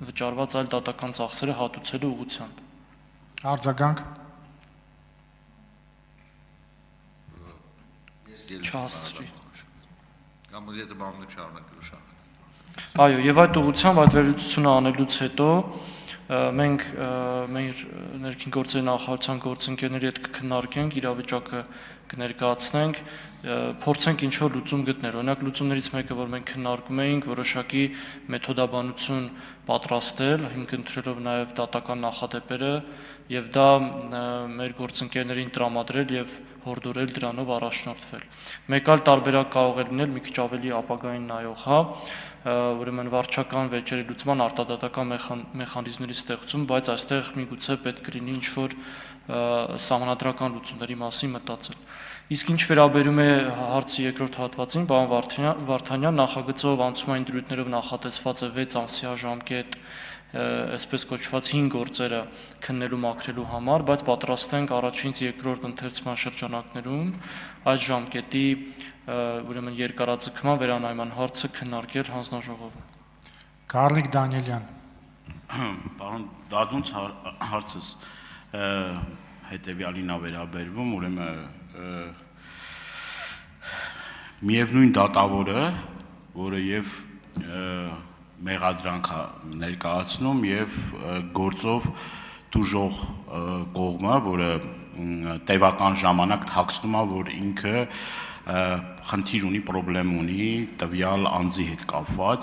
վճարված այլ դատական ծախսերը հատուցելու ուղղությամբ։ Արձագանք։ Չհասցրի։ Կամ եթե բանը չառնակելու շահ։ Այո, եւ այդ ուղղությամբ այդ վերլուծությունը անելուց հետո մենք մեր ներքին գործերի նախարարության գործընկերների հետ կքննարկենք, իրավիճակը կներկայացնենք, փորձենք ինչ որ լուծում գտնել։ Օրինակ լուծումներից մեկը, որ մենք քննարկում էինք, որոշակի մեթոդաբանություն պատրաստել, հիմք ընտրելով նաև դատական նախադեպերը եւ դա մեր գործընկերներին տրամադրել եւ հորդորել դրանով առաջնորդվել։ Մեկ այլ տարբերակ կարող է լինել մի քիչ ավելի ապագային նայող, հա, ուրեմն վարչական վեճերի լուծման արտադատական մեխանիզմների ստեղծում, բայց այստեղ միգուցե պետք կլինի ինչ-որ սահմանադրական լուծումների մասին մտածել։ Իսկ ինչ վերաբերում է հարցի երկրորդ հատվածին, պարոն Վարդանյան, նախագծով անցումային դրույթներով նախատեսված է 6 ամսյա ժամկետ, այսպես կոչված 5 գործերը քննելու մաքրելու համար, բայց պատրաստ ենք առաջինից երկրորդ ընթերցման շրջանակներում այս ժամկետի ուրեմն երկարաձգման վերանայման հարցը քննարկել հանձնաժողովում։ Կարլիկ Դանիելյան։ Պարոն Դադունց հարցս հետևյալին է վերաբերվում, ուրեմն միևնույն դատավորը, որը եւ մեղադրանք ներկայացնում եւ գործով դժող կողմը, որը տևական ժամանակ թաքցնում է, որ ինքը խնդիր ունի, խնդրեմ ունի տվյալ անձի հետ կապված,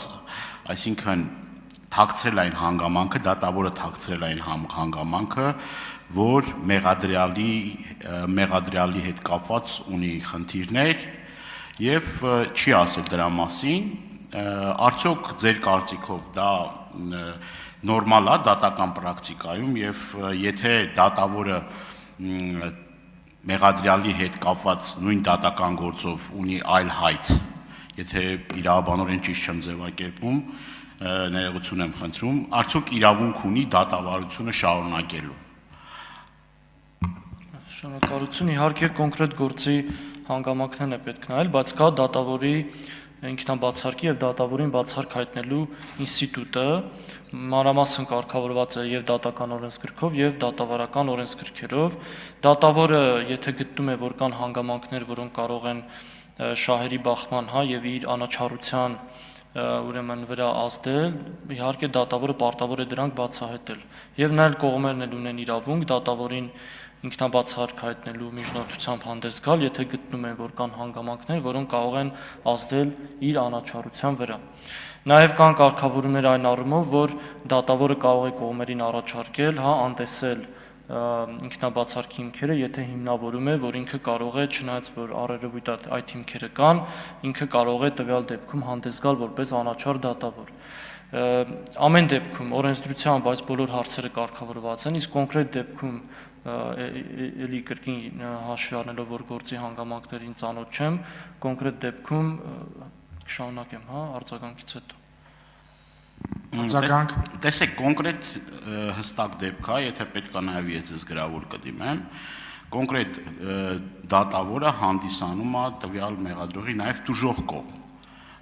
այսինքն թաքցրել այն հանգամանքը, դատավորը թաքցրել այն հանգամանքը, որ մեղադրյալի հետ կապված ունի խնդիրներ եւ չի ասել դրա մասին, արդյոք ձեր կարծիքով դա նորմալ է դատական պրակտիկայում եւ եթե դատավորը մեղադրյալի հետ կապված նույն դատական գործով ունի այլ հայց, եթե իրավաբանորեն ճիշտ չեմ ձևակերպում, ներողություն եմ խնդրում, արդյոք իրավունք ունի դատավարությունը շարունակելու։ Շնորհակալություն, իհարկե կոնկրետ գործի հանգամանքներն է պետք նայել, բայց կա դատավորի ինքնաբացարկի եւ դատավորին բացարկ հայտնելու ինստիտուտը, մանրամասն կարգավորված է եւ դատական օրենսգրքով եւ դատավարական օրենսգրքերով։ Դատավորը, եթե գտնում է, որ կան հանգամանքներ, որոնք կարող են շահերի բախման, հա, եւ իր անաչառության ուրեմն վրա ազդել, իհարկե դատավորը պարտավոր է դրանք բացահայտել։ Եվ նա այլ կողմերն էլ ունեն իրավունք դատավորին ինքնաբացարկ հայտնելու միջնորդությամբ հանդես գալ, եթե գտնում են, որ կան հանգամանքներ, որոնք կարող են ազդել իր անաչառության վրա։ Նաև կան կարգավորումներ այն առումով, որ դատավորը կարող է կողմերին առաջարկել, հա, անտեսել ինքնաբացարկի հիմքերը, եթե հիմնավորում է, որ ինքը կարող է, չնայած որ առերևույթ այդ հիմքերը կան, ինքը կարող է տվյալ դեպքում հանդես գալ որպես անաչառ դատավոր։ Ամեն դեպքում օրենսդրությամբ այս բոլոր հարցերը կարգավորված են, իսկ կոնկրետ դեպքում էլի կրկին հաշվի առնելով, որ գործի հանգամանքներին ծանոթ չեմ, կոնկրետ դեպքում կշարունակեմ, հա, արձագանքից հետո։ Արձագանք։ Տեսեք, կոնկրետ հստակ դեպք է, եթե պետք է նաև ես ձեզ գրավոր կդիմեմ, կոնկրետ դատավորը հանդիսանում է տվյալ մեղադրողի նաև տուժող կողմ։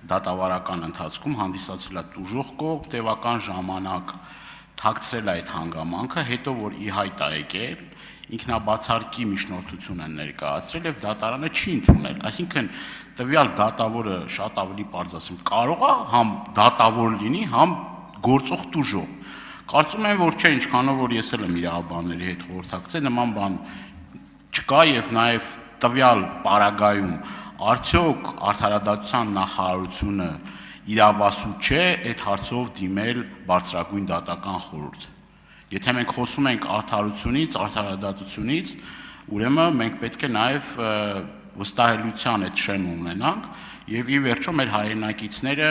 Դատավարական ընթացքում հանդիսացել է տուժող կողմ, տևական ժամանակ թաքցրել այդ հանգամանքը, հետո որ ի հայտ է եկել, ինքնաբացարկի միջնորդություն են ներկայացրել եւ դատարանը չի ընդունել։ Այսինքն տվյալ դատավորը շատ ավելի պարզ ասեմ, կարող է համ դատավոր լինի, համ գործող տուժող։ Կարծում եմ, որ չէ, ինչքանով որ ես էլ եմ իրավաբանների հետ խորհրդակցել, նման բան չկա եւ նաեւ տվյալ պարագայում արդյոք արդարադատության նախարարությունը իրավասու չէ այդ հարցով դիմել բարձրագույն դատական խորհուրդ։ Եթե մենք խոսում ենք արդարությունից, արդարադատությունից, ուրեմն մենք պետք է նաև վստահելիության այդ շեմ ունենանք եւ ի վերջո մեր հայրենակիցները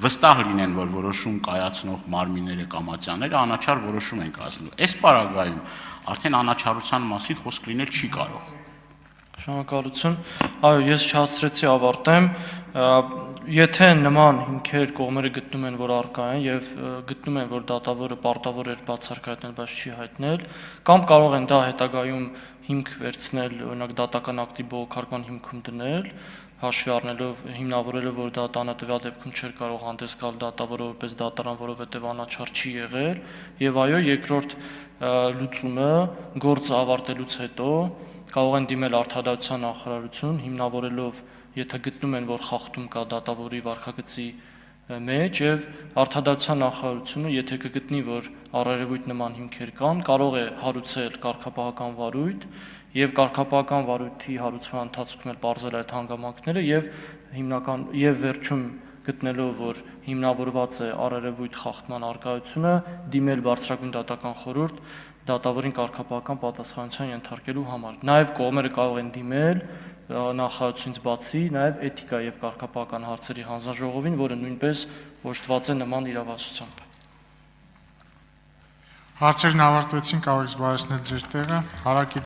վստահ լինեն, որ որոշում կայացնող մարմինները կամ ատյանները անաչառ որոշում են կայացնում։ Այս պարագայում արդեն անաչառության մասին խոսք լինել չի կարող։ Շնորհակալություն։ Այո, ես չհասցրեցի ավարտեմ։ Եթե նման հիմքեր կողմերը գտնում են, որ առկա են եւ գտնում են, որ դատավորը պարտավոր էր բացարկ հայտնել, բայց չի հայտնել, կամ կարող են դա հետագայում հիմք վերցնել, օրինակ դատական ակտի բողոքարկման հիմքում դնել, հաշվի առնելով հիմնավորելով, որ դատանը տվյալ դեպքում չէր կարող հանդես գալ դատավորը որպես դատարան, որովհետև անաչառ չի եղել, եւ այո, երկրորդ լուծումը գործը ավարտելուց հետո կարող են դիմել արդարադատության նախարարություն, հիմնավորելով, եթե գտնում են, որ խախտում կա դատավորի վարքագծի մեջ, եւ արդարադատության նախարարությունը, եթե կգտնի, որ առերևույթ նման հիմքեր կան, կարող է հարուցել կարգապահական վարույթ եւ կարգապահական վարույթի հարուցման ընթացքում էլ բարձրել այդ հանգամանքները եւ հիմնական եւ վերջում գտնելով, որ հիմնավորված է առերևույթ խախտման արկայությունը, դիմել բարձրագույն դատական խորհուրդ դատավորին կարգապահական պատասխանատվության ենթարկելու համար։ Նաեւ կողմերը կարող են դիմել նախարարությունից բացի նաեւ էթիկա եւ կարգապահական հարցերի հանձնաժողովին, որը նույնպես օժտված է նման իրավասությամբ։ Հարցերն ավարտվեցին, կարող եք զբաղեցնել ձեր տեղը։ Հարակից